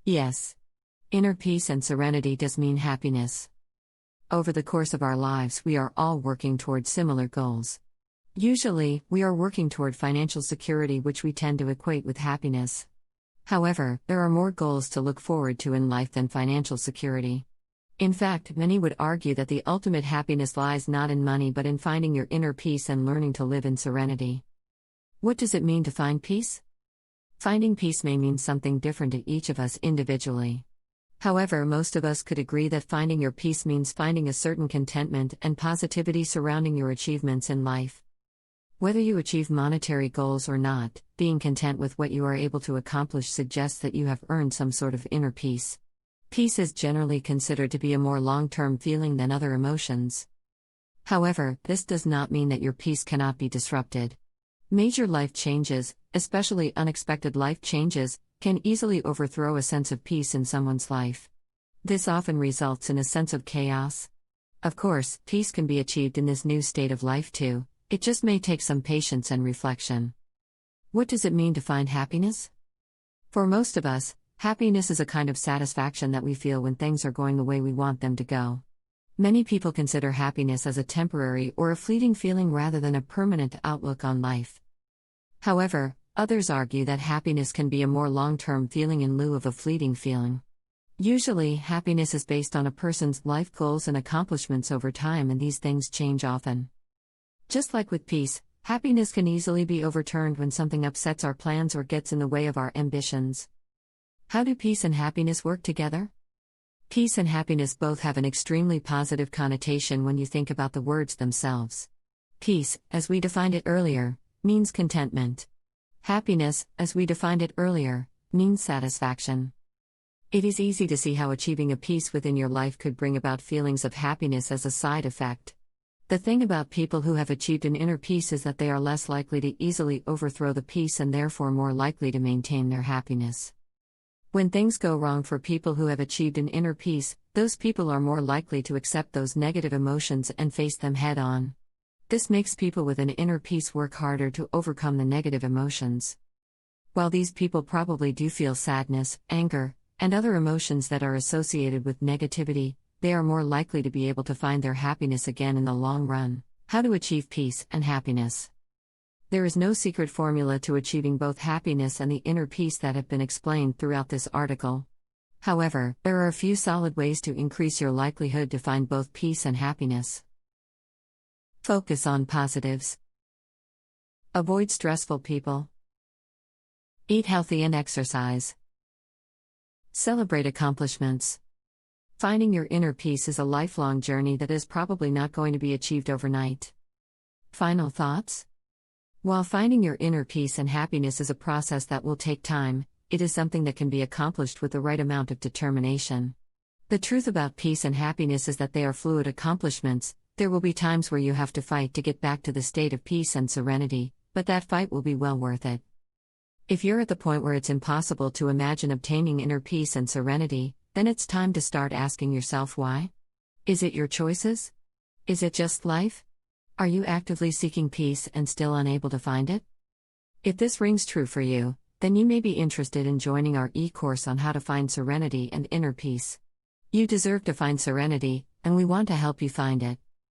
Yes. Inner peace and serenity does mean happiness. Over the course of our lives, we are all working toward similar goals. Usually, we are working toward financial security, which we tend to equate with happiness. However, there are more goals to look forward to in life than financial security. In fact, many would argue that the ultimate happiness lies not in money but in finding your inner peace and learning to live in serenity. What does it mean to find peace? Finding peace may mean something different to each of us individually. However, most of us could agree that finding your peace means finding a certain contentment and positivity surrounding your achievements in life. Whether you achieve monetary goals or not, being content with what you are able to accomplish suggests that you have earned some sort of inner peace. Peace is generally considered to be a more long-term feeling than other emotions. However, this does not mean that your peace cannot be disrupted. Major life changes, especially unexpected life changes, can easily overthrow a sense of peace in someone's life. This often results in a sense of chaos. Of course, peace can be achieved in this new state of life too. It just may take some patience and reflection. What does it mean to find happiness? For most of us, happiness is a kind of satisfaction that we feel when things are going the way we want them to go. Many people consider happiness as a temporary or a fleeting feeling rather than a permanent outlook on life. However, others argue that happiness can be a more long-term feeling in lieu of a fleeting feeling. Usually, happiness is based on a person's life goals and accomplishments over time, and these things change often. Just like with peace, happiness can easily be overturned when something upsets our plans or gets in the way of our ambitions. How do peace and happiness work together? Peace and happiness both have an extremely positive connotation when you think about the words themselves. Peace, as we defined it earlier, means contentment. Happiness, as we defined it earlier, means satisfaction. It is easy to see how achieving a peace within your life could bring about feelings of happiness as a side effect. The thing about people who have achieved an inner peace is that they are less likely to easily overthrow the peace and therefore more likely to maintain their happiness. When things go wrong for people who have achieved an inner peace, those people are more likely to accept those negative emotions and face them head on. This makes people with an inner peace work harder to overcome the negative emotions. While these people probably do feel sadness, anger, and other emotions that are associated with negativity, they are more likely to be able to find their happiness again in the long run. How to achieve peace and happiness? There is no secret formula to achieving both happiness and the inner peace that have been explained throughout this article. However, there are a few solid ways to increase your likelihood to find both peace and happiness. Focus on positives. Avoid stressful people. Eat healthy and exercise. Celebrate accomplishments. Finding your inner peace is a lifelong journey that is probably not going to be achieved overnight. Final thoughts? While finding your inner peace and happiness is a process that will take time, it is something that can be accomplished with the right amount of determination. The truth about peace and happiness is that they are fluid accomplishments. There will be times where you have to fight to get back to the state of peace and serenity, but that fight will be well worth it. If you're at the point where it's impossible to imagine obtaining inner peace and serenity, then it's time to start asking yourself why. Is it your choices? Is it just life? Are you actively seeking peace and still unable to find it? If this rings true for you, then you may be interested in joining our e-course on how to find serenity and inner peace. You deserve to find serenity, and we want to help you find it.